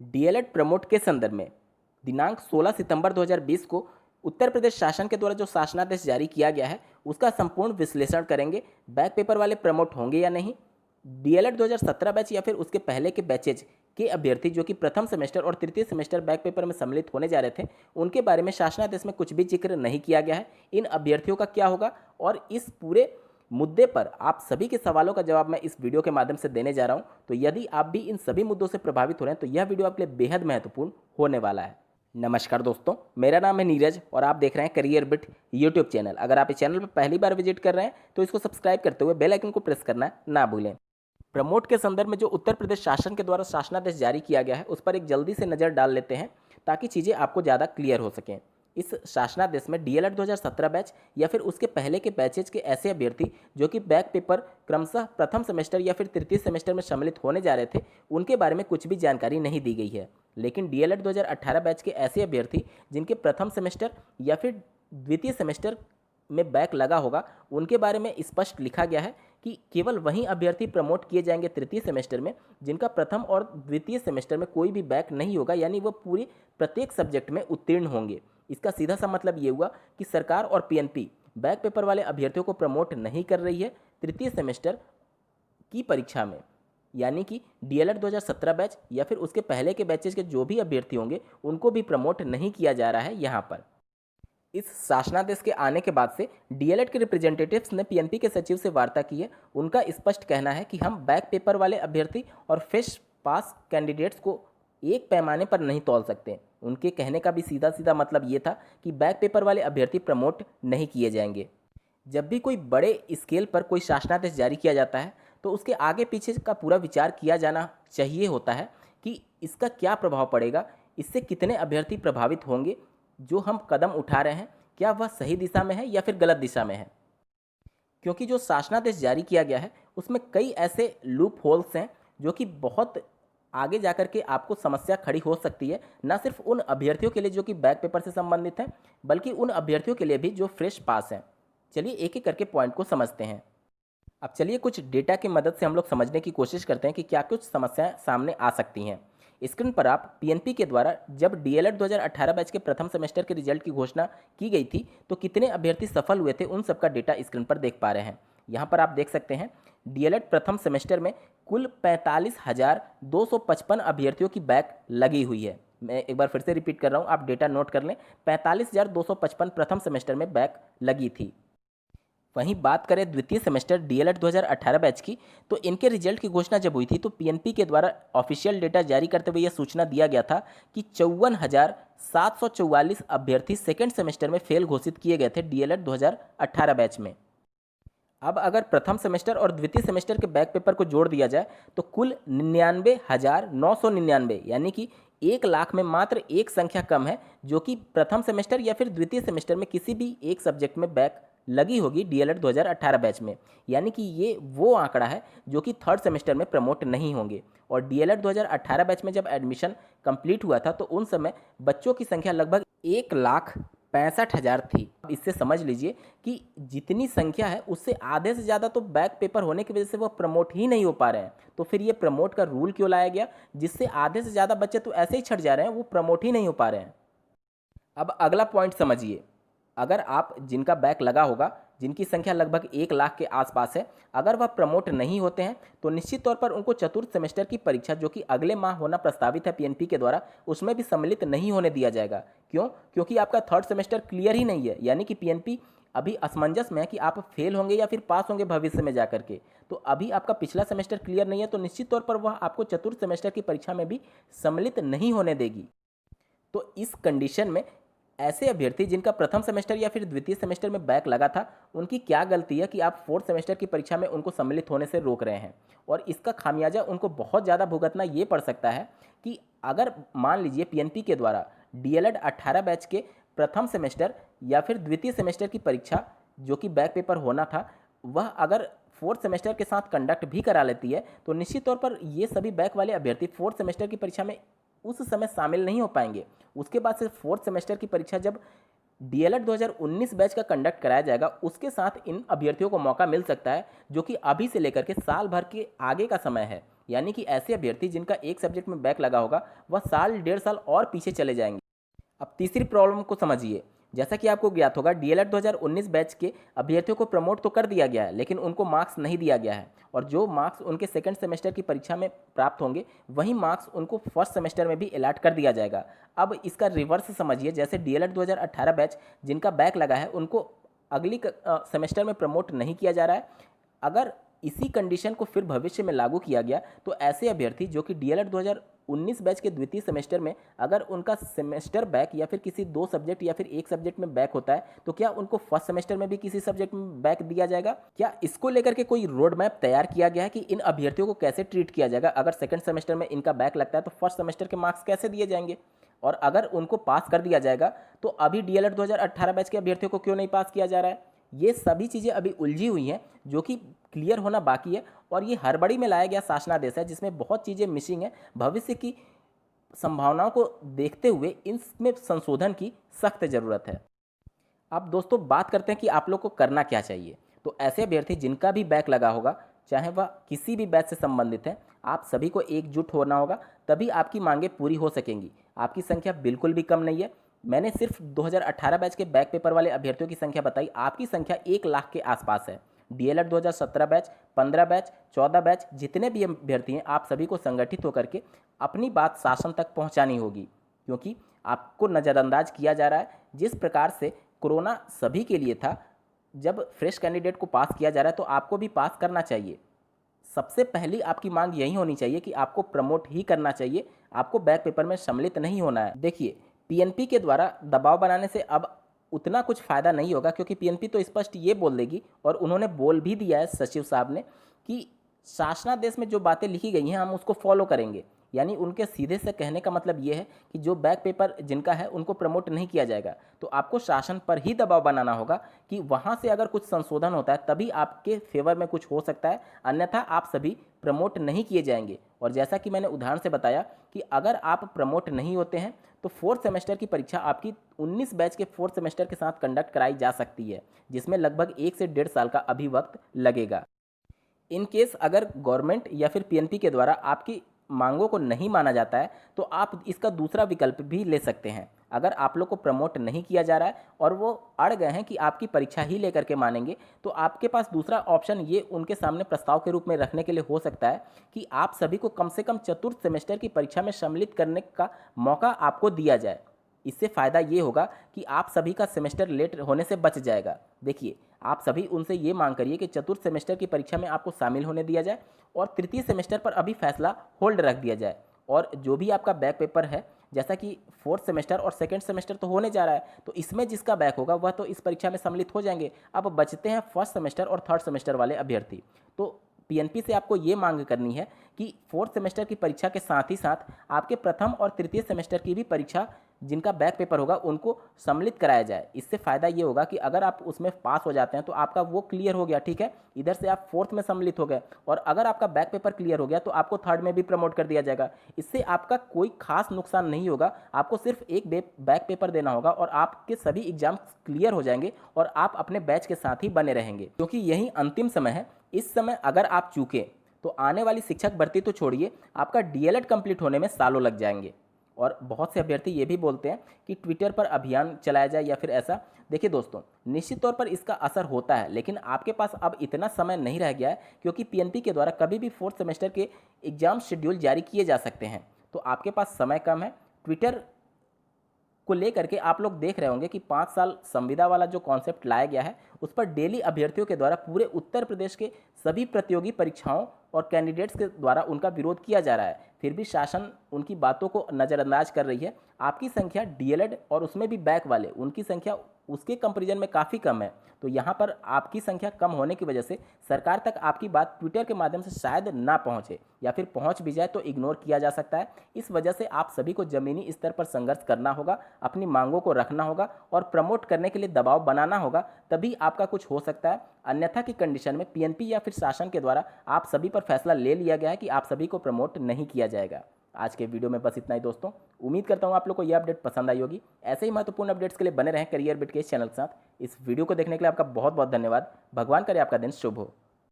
DElEd promote के संदर्भ में दिनांक 16 सितंबर 2020 को उत्तर प्रदेश शासन के द्वारा जो शासनादेश जारी किया गया है उसका संपूर्ण विश्लेषण करेंगे। बैक पेपर वाले प्रमोट होंगे या नहीं, डीएलएड 2017 बैच या फिर उसके पहले के बैचेज के अभ्यर्थी जो कि प्रथम सेमेस्टर और तृतीय सेमेस्टर बैक पेपर में सम्मिलित होने जा रहे थे उनके बारे में शासनादेश में कुछ भी जिक्र नहीं किया गया है। इन अभ्यर्थियों का क्या होगा और इस पूरे मुद्दे पर आप सभी के सवालों का जवाब मैं इस वीडियो के माध्यम से देने जा रहा हूं। तो यदि आप भी इन सभी मुद्दों से प्रभावित हो रहे हैं तो यह वीडियो आपके लिए बेहद महत्वपूर्ण होने वाला है। नमस्कार दोस्तों, मेरा नाम है नीरज और आप देख रहे हैं करियर बिट यूट्यूब चैनल। अगर आप इस चैनल पर पहली बार विजिट कर रहे हैं तो इसको सब्सक्राइब करते हुए बेल आइकन को प्रेस करना ना भूलें। प्रमोट के संदर्भ में जो उत्तर प्रदेश शासन के द्वारा शासनादेश जारी किया गया है उस पर एक जल्दी से नज़र डाल लेते हैं ताकि चीज़ें आपको ज़्यादा क्लियर हो सकें। इस शासनादेश में डीएलएड 2017 बैच या फिर उसके पहले के बैचेज के ऐसे अभ्यर्थी जो कि बैक पेपर क्रमशः प्रथम सेमेस्टर या फिर तृतीय सेमेस्टर में सम्मिलित होने जा रहे थे उनके बारे में कुछ भी जानकारी नहीं दी गई है। लेकिन डीएलएड 2018 बैच के ऐसे अभ्यर्थी जिनके प्रथम सेमेस्टर या फिर द्वितीय सेमेस्टर में बैक लगा होगा उनके बारे में स्पष्ट लिखा गया है कि केवल वही अभ्यर्थी प्रमोट किए जाएंगे तृतीय सेमेस्टर में जिनका प्रथम और द्वितीय सेमेस्टर में कोई भी बैक नहीं होगा, यानी वह पूरी प्रत्येक सब्जेक्ट में उत्तीर्ण होंगे। इसका सीधा सा मतलब ये हुआ कि सरकार और पीएनपी बैक पेपर वाले अभ्यर्थियों को प्रमोट नहीं कर रही है तृतीय सेमेस्टर की परीक्षा में, यानी कि डीएलएड 2017 बैच या फिर उसके पहले के बैचेज के जो भी अभ्यर्थी होंगे उनको भी प्रमोट नहीं किया जा रहा है। यहाँ पर इस शासनादेश के आने के बाद से डीएलएड के रिप्रेजेंटेटिव्स ने पीएनपी के सचिव से वार्ता की है। उनका स्पष्ट कहना है कि हम बैक पेपर वाले अभ्यर्थी और फ्रेश पास कैंडिडेट्स को एक पैमाने पर नहीं तौल सकते। उनके कहने का भी सीधा सीधा मतलब ये था कि बैक पेपर वाले अभ्यर्थी प्रमोट नहीं किए जाएंगे। जब भी कोई बड़े स्केल पर कोई शासनादेश जारी किया जाता है तो उसके आगे पीछे का पूरा विचार किया जाना चाहिए होता है कि इसका क्या प्रभाव पड़ेगा, इससे कितने अभ्यर्थी प्रभावित होंगे, जो हम कदम उठा रहे हैं क्या वह सही दिशा में है या फिर गलत दिशा में है। क्योंकि जो शासनादेश जारी किया गया है उसमें कई ऐसे लूप होल्स हैं जो कि बहुत आगे जाकर के आपको समस्या खड़ी हो सकती है, ना सिर्फ उन अभ्यर्थियों के लिए जो कि बैक पेपर से संबंधित हैं बल्कि उन अभ्यर्थियों के लिए भी जो फ्रेश पास हैं। चलिए एक एक करके पॉइंट को समझते हैं। अब चलिए कुछ डेटा की मदद से हम लोग समझने की कोशिश करते हैं कि क्या कुछ समस्याएं सामने आ सकती हैं। स्क्रीन पर आप पीएनपी के द्वारा जब डीएलएड 2018 बैच के प्रथम सेमेस्टर के रिजल्ट की घोषणा की गई थी तो कितने अभ्यर्थी सफल हुए थे उन सबका डेटा स्क्रीन पर देख पा रहे हैं। यहाँ पर आप देख सकते हैं डीएलएड प्रथम सेमेस्टर में कुल 45,255 अभ्यर्थियों की बैक लगी हुई है। मैं एक बार फिर से रिपीट कर रहा हूँ, आप डेटा नोट कर लें। 45,255 प्रथम सेमेस्टर में बैक लगी थी। वहीं बात करें द्वितीय सेमेस्टर डीएलएड 2018 बैच की तो इनके रिजल्ट की घोषणा जब हुई थी तो पीएनपी के द्वारा ऑफिशियल डेटा जारी करते हुए यह सूचना दिया गया था कि 54,744 अभ्यर्थी सेकेंड सेमेस्टर में फेल घोषित किए गए थे डीएलएड 2018 बैच में। अब अगर प्रथम सेमेस्टर और द्वितीय सेमेस्टर के बैक पेपर को जोड़ दिया जाए तो कुल 99,999 यानी कि 1 लाख में मात्र एक संख्या कम है जो कि प्रथम सेमेस्टर या फिर द्वितीय सेमेस्टर में किसी भी एक सब्जेक्ट में बैक लगी होगी डीएलएड 2018 बैच में। यानी कि ये वो आंकड़ा है जो कि थर्ड सेमेस्टर में प्रमोट नहीं होंगे। और डीएलएड 2018 बैच में जब एडमिशन कंप्लीट हुआ था तो उन समय बच्चों की संख्या लगभग 1,65,000 थी। अब इससे समझ लीजिए कि जितनी संख्या है उससे आधे से ज़्यादा तो बैक पेपर होने की वजह से वो प्रमोट ही नहीं हो पा रहे हैं। तो फिर ये प्रमोट का रूल क्यों लाया गया जिससे आधे से ज़्यादा बच्चे तो ऐसे ही छट जा रहे हैं, वो प्रमोट ही नहीं हो पा रहे हैं। अब अगला पॉइंट समझिए, अगर आप जिनका बैक लगा होगा जिनकी संख्या लगभग 1 लाख के आसपास है, अगर वह प्रमोट नहीं होते हैं तो निश्चित तौर पर उनको चतुर्थ सेमेस्टर की परीक्षा जो कि अगले माह होना प्रस्तावित है पीएनपी के द्वारा उसमें भी सम्मिलित नहीं होने दिया जाएगा। क्यों? क्योंकि आपका थर्ड सेमेस्टर क्लियर ही नहीं है। यानी कि पीएनपी अभी असमंजस में है कि आप फेल होंगे या फिर पास होंगे भविष्य में जाकर के। तो अभी आपका पिछला सेमेस्टर क्लियर नहीं है तो निश्चित तौर पर वह आपको चतुर्थ सेमेस्टर की परीक्षा में भी सम्मिलित नहीं होने देगी। तो इस कंडीशन में ऐसे अभ्यर्थी जिनका प्रथम सेमेस्टर या फिर द्वितीय सेमेस्टर में बैक लगा था उनकी क्या गलती है कि आप फोर्थ सेमेस्टर की परीक्षा में उनको सम्मिलित होने से रोक रहे हैं। और इसका खामियाजा उनको बहुत ज़्यादा भुगतना ये पड़ सकता है कि अगर मान लीजिए पीएनपी के द्वारा डीएलएड 18 बैच के प्रथम सेमेस्टर या फिर द्वितीय सेमेस्टर की परीक्षा जो कि बैक पेपर होना था वह अगर फोर्थ सेमेस्टर के साथ कंडक्ट भी करा लेती है तो निश्चित तौर पर ये सभी बैक वाले अभ्यर्थी फोर्थ सेमेस्टर की परीक्षा में उस समय शामिल नहीं हो पाएंगे। उसके बाद से फोर्थ सेमेस्टर की परीक्षा जब डीएलएड 2019 बैच का कंडक्ट कराया जाएगा उसके साथ इन अभ्यर्थियों को मौका मिल सकता है जो कि अभी से लेकर के साल भर के आगे का समय है। यानी कि ऐसे अभ्यर्थी जिनका एक सब्जेक्ट में बैक लगा होगा वह साल 1.5 साल और पीछे चले जाएंगे। अब तीसरी प्रॉब्लम को समझिए। जैसा कि आपको ज्ञात होगा, डीएलएड 2019 बैच के अभ्यर्थियों को प्रमोट तो कर दिया गया है, लेकिन उनको मार्क्स नहीं दिया गया है, और जो मार्क्स उनके सेकंड सेमेस्टर की परीक्षा में प्राप्त होंगे वही मार्क्स उनको फर्स्ट सेमेस्टर में भी अलॉट कर दिया जाएगा। अब इसका रिवर्स समझिए। जैसे डीएलएड 2018 बैच जिनका बैक लगा है उनको अगली सेमेस्टर में प्रमोट नहीं किया जा रहा है। अगर इसी कंडीशन को फिर भविष्य में लागू किया गया तो ऐसे अभ्यर्थी जो कि डीएलएड 2019 बैच के द्वितीय सेमेस्टर में अगर उनका सेमेस्टर बैक या फिर किसी 2 सब्जेक्ट या फिर 1 सब्जेक्ट में बैक होता है तो क्या उनको फर्स्ट सेमेस्टर में भी किसी सब्जेक्ट में बैक दिया जाएगा? क्या इसको लेकर के कोई रोड मैप तैयार किया गया है कि इन अभ्यर्थियों को कैसे ट्रीट किया जाएगा? अगर सेकेंड सेमेस्टर में इनका बैक लगता है तो फर्स्ट सेमेस्टर के मार्क्स कैसे दिए जाएंगे? और अगर उनको पास कर दिया जाएगा तो अभी डीएलएड 2018 बैच के अभ्यर्थियों को क्यों नहीं पास किया जा रहा है? ये सभी चीज़ें अभी उलझी हुई हैं जो कि क्लियर होना बाकी है, और ये हड़बड़ी में लाया गया शासनादेश है जिसमें बहुत चीज़ें मिसिंग है। भविष्य की संभावनाओं को देखते हुए इसमें संशोधन की सख्त ज़रूरत है। अब दोस्तों बात करते हैं कि आप लोग को करना क्या चाहिए। तो ऐसे अभ्यर्थी जिनका भी बैक लगा होगा, चाहे वह किसी भी बैच से संबंधित है, आप सभी को एकजुट होना होगा, तभी आपकी मांगें पूरी हो सकेंगी। आपकी संख्या बिल्कुल भी कम नहीं है। मैंने सिर्फ 2018 बैच के बैक पेपर वाले अभ्यर्थियों की संख्या बताई, आपकी संख्या 1 लाख के आसपास है। डीएलएड 2017 बैच, 15 बैच, 14 बैच, जितने भी अभ्यर्थी हैं आप सभी को संगठित होकर के अपनी बात शासन तक पहुंचानी होगी, क्योंकि आपको नज़रअंदाज किया जा रहा है। जिस प्रकार से कोरोना सभी के लिए था, जब फ्रेश कैंडिडेट को पास किया जा रहा है तो आपको भी पास करना चाहिए। सबसे पहली आपकी मांग यही होनी चाहिए कि आपको प्रमोट ही करना चाहिए, आपको बैक पेपर में सम्मिलित नहीं होना है। देखिए, पीएनपी के द्वारा दबाव बनाने से अब उतना कुछ फ़ायदा नहीं होगा, क्योंकि पीएनपी तो स्पष्ट ये बोल देगी, और उन्होंने बोल भी दिया है सचिव साहब ने, कि शासनादेश में जो बातें लिखी गई हैं हम उसको फॉलो करेंगे। यानी उनके सीधे से कहने का मतलब ये है कि जो बैक पेपर जिनका है उनको प्रमोट नहीं किया जाएगा। तो आपको शासन पर ही दबाव बनाना होगा कि वहाँ से अगर कुछ संशोधन होता है तभी आपके फेवर में कुछ हो सकता है, अन्यथा आप सभी प्रमोट नहीं किए जाएंगे। और जैसा कि मैंने उदाहरण से बताया कि अगर आप प्रमोट नहीं होते हैं तो फोर्थ सेमेस्टर की परीक्षा आपकी 19 बैच के फोर्थ सेमेस्टर के साथ कंडक्ट कराई जा सकती है, जिसमें लगभग 1 से 1.5 साल का अभी वक्त लगेगा। इन केस अगर गवर्नमेंट या फिर पीएनपी के द्वारा आपकी मांगों को नहीं माना जाता है तो आप इसका दूसरा विकल्प भी ले सकते हैं। अगर आप लोग को प्रमोट नहीं किया जा रहा है और वो अड़ गए हैं कि आपकी परीक्षा ही लेकर के मानेंगे, तो आपके पास दूसरा ऑप्शन ये उनके सामने प्रस्ताव के रूप में रखने के लिए हो सकता है कि आप सभी को कम से कम चतुर्थ सेमेस्टर की परीक्षा में सम्मिलित करने का मौका आपको दिया जाए। इससे फ़ायदा ये होगा कि आप सभी का सेमेस्टर लेट होने से बच जाएगा। देखिए, आप सभी उनसे ये मांग करिए कि चतुर्थ सेमेस्टर की परीक्षा में आपको शामिल होने दिया जाए और तृतीय सेमेस्टर पर अभी फैसला होल्ड रख दिया जाए। और जो भी आपका बैक पेपर है, जैसा कि फोर्थ सेमेस्टर और सेकंड सेमेस्टर तो होने जा रहा है, तो इसमें जिसका बैक होगा वह तो इस परीक्षा में सम्मिलित हो जाएंगे। अब बचते हैं फर्स्ट सेमेस्टर और थर्ड सेमेस्टर वाले अभ्यर्थी। तो पीएनपी से आपको ये मांग करनी है कि फोर्थ सेमेस्टर की परीक्षा के साथ ही साथ आपके प्रथम और तृतीय सेमेस्टर की भी परीक्षा जिनका बैक पेपर होगा उनको सम्मिलित कराया जाए। इससे फ़ायदा ये होगा कि अगर आप उसमें पास हो जाते हैं तो आपका वो क्लियर हो गया, ठीक है, इधर से आप फोर्थ में सम्मिलित हो गए, और अगर आपका बैक पेपर क्लियर हो गया तो आपको थर्ड में भी प्रमोट कर दिया जाएगा। इससे आपका कोई खास नुकसान नहीं होगा, आपको सिर्फ एक बैक पेपर देना होगा और आपके सभी एग्जाम्स क्लियर हो जाएंगे और आप अपने बैच के साथ ही बने रहेंगे, क्योंकि यही अंतिम समय है। इस समय अगर आप चूके तो आने वाली शिक्षक भर्ती तो छोड़िए, आपका डीएलएड कंप्लीट होने में सालों लग जाएंगे। और बहुत से अभ्यर्थी ये भी बोलते हैं कि ट्विटर पर अभियान चलाया जाए या फिर ऐसा। देखिए दोस्तों, निश्चित तौर पर इसका असर होता है, लेकिन आपके पास अब इतना समय नहीं रह गया है, क्योंकि पीएनपी के द्वारा कभी भी फोर्थ सेमेस्टर के एग्जाम शेड्यूल जारी किए जा सकते हैं। तो आपके पास समय कम है। ट्विटर को लेकर के आप लोग देख रहे होंगे कि 5 साल संविदा वाला जो कॉन्सेप्ट लाया गया है उस पर डेली अभ्यर्थियों के द्वारा पूरे उत्तर प्रदेश के सभी प्रतियोगी परीक्षाओं और कैंडिडेट्स के द्वारा उनका विरोध किया जा रहा है। फिर भी शासन उनकी बातों को नज़रअंदाज कर रही है। आपकी संख्या डीएलएड और उसमें भी बैक वाले, उनकी संख्या उसके कंपैरिजन में काफ़ी कम है। तो यहाँ पर आपकी संख्या कम होने की वजह से सरकार तक आपकी बात ट्विटर के माध्यम से शायद ना पहुँचे, या फिर पहुँच भी जाए तो इग्नोर किया जा सकता है। इस वजह से आप सभी को ज़मीनी स्तर पर संघर्ष करना होगा, अपनी मांगों को रखना होगा और प्रमोट करने के लिए दबाव बनाना होगा, तभी आपका कुछ हो सकता है। अन्यथा की कंडीशन में पीएनपी या फिर शासन के द्वारा आप सभी पर फैसला ले लिया गया है कि आप सभी को प्रमोट नहीं किया जाएगा। आज के वीडियो में बस इतना ही दोस्तों। उम्मीद करता हूँ आप लोग को यह अपडेट पसंद आई होगी। ऐसे ही महत्वपूर्ण अपडेट्स के लिए बने रहें करियर बिट के इस चैनल के साथ। इस वीडियो को देखने के लिए आपका बहुत बहुत धन्यवाद। भगवान करे आपका दिन शुभ हो।